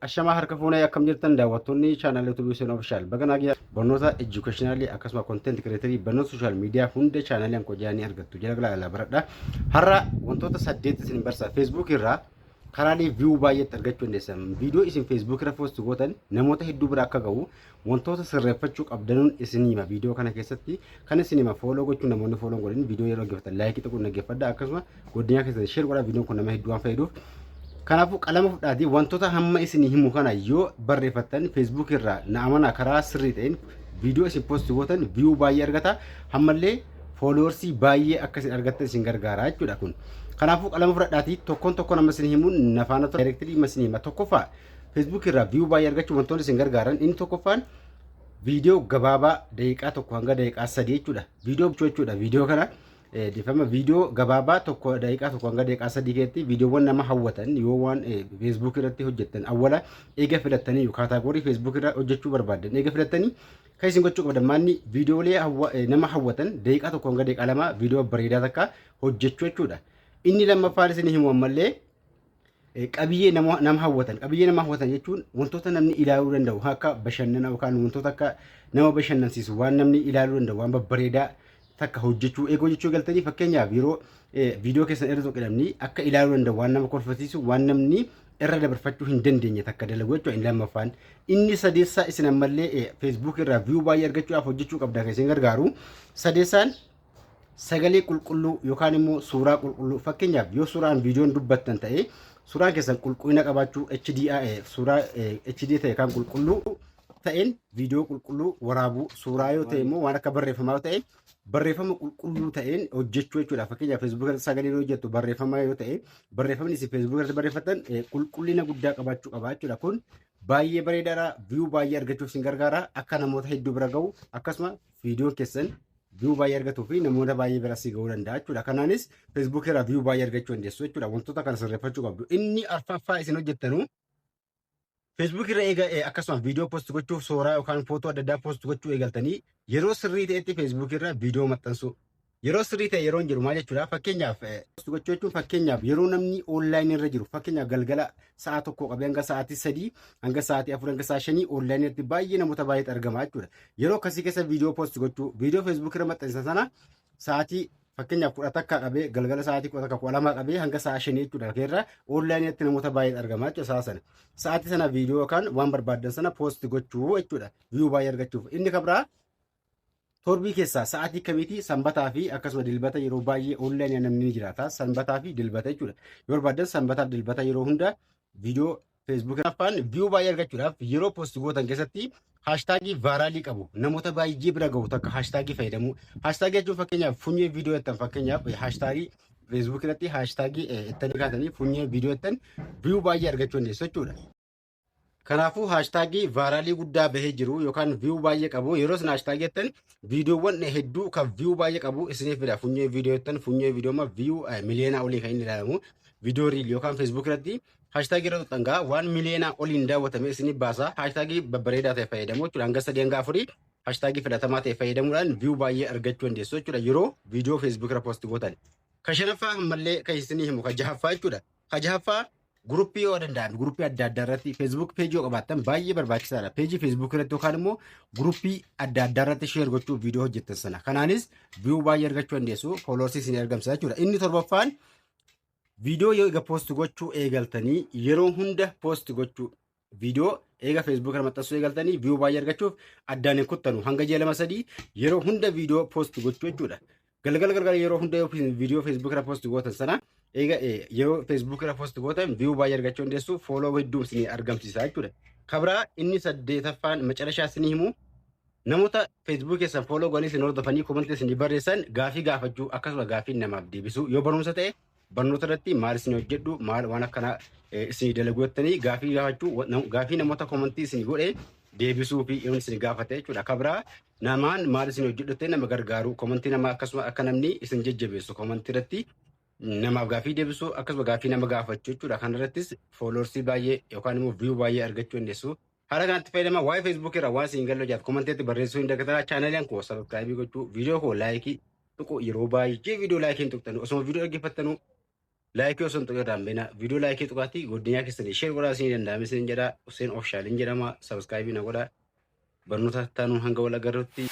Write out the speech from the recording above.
Ashama harka fuunee akkam jirtan daawwattoonni chaanal YouTube Seen Official bagana barnoota educationally akkasuma content creator barnoota social media hunda chaanaliin ko jaanii argattu jala gala baradha har'a wantoota 8 isin barsa Facebook irraa karaalee view baay'ee argachuu dandeessan video isin Facebook irra post gootan namoota hedduu bira akka ga'u wantoota sirreeffachuu qabdanuun isinima video kana keessatti kan isinima follow gochuu namoonni follow godhin video yeroo geeffatan like xiqqoo naggeeffadha akkasuma godina keessatti share godha video kun nama hedduu waan fayyaduuf kanaafuu qalama fudhaati wantoota hamma isinii himu kana yoo barreeffattan Facebook irraa na amana karaa sirrii ta'een video isin post gootan view baay'ee argata hammallee followers baay'ee akka isin argattan isin gargaara jechuudha kun kanaafuu qalama fudhaati tokko nama isin himuun nafaana directly isin hima tokkoffaa Facebook irraa view baay'ee argachuu wantoonni isin gargaaran inni tokkoffaan video gabaabaa daqiiqaa tokko hanga daqiiqaa 3 jechuudha video jechuudha video kana difama video gabaabaa tokko daqiiqaa tokko hanga daqiiqaa 3 keessatti videoowwan nama hawwatan yoo waan Facebook irratti hojjettan awwala eega filattanii kaataagorii Facebook irra hojjechuu barbaadan eega filattanii kan isin gochuu qabdan maanni videolee nama hawwatan daqiiqaa tokko hanga daqiiqaa 2 video bareedaa takka hojjechuu jechuudha inni lammaffaan isin himu ammallee qabiyyee nama hawwatan jechuun wantoota namni ilaaluu danda'u akka bashannana yookaan wantoota akka nama bashannansiisu waan namni ilaaluu danda'u waan babbareedaa takka hojjechuu eegoo jechuu galtanii fakkeenyaaf yeroo viidiyoo keessan irra tokkodhamni akka ilaaluu danda'u waan nama kolfasiisu waan namni irra dabarfachuu hin dandeenye takka dalagu jechuudha inni lammaffaan inni sadeessaa isin ammallee Facebook irraa view baay'ee argachuudhaaf hojjechuu qabda kan isin gargaaru sadeessaan sagalee qulqulluu yookaan immoo suuraa qulqulluu fakkeenyaaf yoo suuraan viidiyoon dubbattan ta'e suuraan keessan qulqullina qabaachuu suuraa HD ta'e kan qulqulluu ta'een viidiyoo qulqulluu waraabuu suuraa yoo ta'e immoo waan akka barreeffamaa ta'e barreeffama qulqulluu ta'een hojjechuu jechuudha fakkeenyaaf Facebook irratti sagalee yoo hojjettu barreeffama yoo ta'e barreeffamni isin Facebook irratti barreeffatan qulqullina guddaa qabaachuu qaba jechuudha kun baay'ee bareedaadha view baay'ee argachuuf isin gargaara akka namoota hedduu bira ga'u akkasuma viidiyoon keessan view baay'ee argatuu fi namoota baay'ee bira si ga'uu danda'a jechuudha kanaanis Facebook irraa view baay'ee argachuu dandeessu jechuudha wantoota kana sirreeffachuu qabdu inni arfaffaa isin hojjettanu Facebook irra eega akkasuma viidiyoo post gochuuf suuraa yookaan footoo adda addaa post gochuu eegaltanii yeroo sirrii ta'etti Facebook irra viidiyoo maxxansu yeroo sirrii ta'e yeroo hin jiru maal jechuudha fakkeenyaaf post gochuu jechuun fakkeenyaaf yeroo namni online irra jiru fakkeenyaaf galgala sa'a tokko qabee hanga sa'aatii 3 hanga sa'aatii 4 hanga sa'a 5 online irratti baay'ee namoota baay'eetu argama jechuudha yeroo akkasii keessa viidiyoo post gochuu viidiyoo Facebook irra maxxansa sana sa'aatii fakkeenyaaf 10 takka qabee galgala sa'aatii 10 takka 12 qabee hanga sa'a 5 jechuudha keerra online irratti namoota baay'eetu argama jechuudha sa'a sana sa'aatii sana viidiyoo yookaan waan barbaadan sana post gochuu jechuudha view baay'ee argachuuf inni kabraa torbii keessaa sa'aatii kamiiti sanbataa fi akkasuma dilbata yeroo baay'ee online namni ni jiraata sanbataa fi dilbata jechuudha yoo barbaadan sanbataa fi dilbata yeroo hunda viidiyoo Facebook afaan view baay'ee argachuudhaaf yeroo post gootan keessatti hashtagii vaaraalii qabu namoota baay'ee bira ga'u takka hashtagii fayyadamu hashtagii jechuun fakkeenyaaf funyee viidiyoo jettan fakkeenyaaf hashtagii Facebook irratti hashtagii ittanii kaatanii funyee viidiyoo jettan view baay'ee argachuu dandeessu jechuudha. Kanaafuu hashtagii vaaraalii guddaa bahee jiru yookaan view baay'ee qabu yeroo isin hashtagii jettan viidiyoowwan hedduu kan view baay'ee qabu isiniif fida funyee viidiyoo jettan funyee viidiyoo ma view miliyoonaa olii kan inni ilaalamu viidiyoo riil yookaan Facebook irratti hashtagii irra tuxangaa waan miliyoonaa oliin daawwatame isiniif baasa hashtagii babbareedaa ta'e fayyadamu jechuudha hanga 3 hanga 4 hashtagii filatamaa ta'e fayyadamuudhaan view baay'ee argachuu dandeessu jechuudha yeroo viidiyoo Facebook irra post gootan ka shanaffaa ammallee kan isinii himu ka jahaffaa jechuudha ka jahaffaa Gruppii yoo danda'an gruppii adda addaa irratti Facebook page yoo qabaattan baay'ee barbaachisaadha. Page Facebook irratti yookaan immoo gruppii adda addaa irratti share gochuuf viidiyoo hojjettan sana. Kanaanis view baay'ee argachuu dandeessu followers isin argamsiisa jechuudha. Inni torbaffaan viidiyoo yoo eega post gochuu eegaltanii yeroo hunda post gochuu viidiyoo eega Facebook irra maxxansuu eegaltanii view baay'ee argachuuf addaan hin kuttanu hanga ji'a 2-3 yeroo hunda viidiyoo post gochuu jechuudha. Galgala yeroo hunda viidiyoo Facebook irra post gootan sana eega yeroo Facebook irra post gootan view baay'ee argachuu dandeessu follow hedduu isin argamsiisa jechuudha. Kabraa inni 8ffaan macarashaa isin himu namoota Facebook keessan follow godhanii isin hordofanii comment isin barreessan gaafii gaafachuu akkasuma gaafii namaaf deebisuu yoo barumsa ta'e barnoota irratti maal isin hojjedhu maal waan akkana isin dalagu jettanii gaafii gaafachuu gaafii namoota comment isin godhe deebisuu fi yoon isin gaafate jechuudha. Kabraa namaan maal isin hojjedhu nama gargaaru comment nama akkasuma akka namni isin jajjabeessu comment irratti namaaf gaafii deebisuu akkasuma gaafii nama gaafachuu jechuudha. Kana irrattis followers baay'ee yookaan immoo view baay'ee argachuu dandeessu. Haala kanatti fayyadama waa'ee Facebook irraa waan isin gallo jaat comment barreessuu hin dagatinaa chaanaliin koo subscribe gochuu viidiyoo koo like tuqu yeroo baay'ee viidiyoo like hin tuqtanu osoo viidiyoo dhaggeeffattanu لايك يوسن تقدر بينا فيديو لايك تقاتي قدنيا كستني شير ولا سين دندام سين جدا سين أوفشال إن جدا ما سبسكرايب نقولا برنوتا تانو هنگا ولا قررتي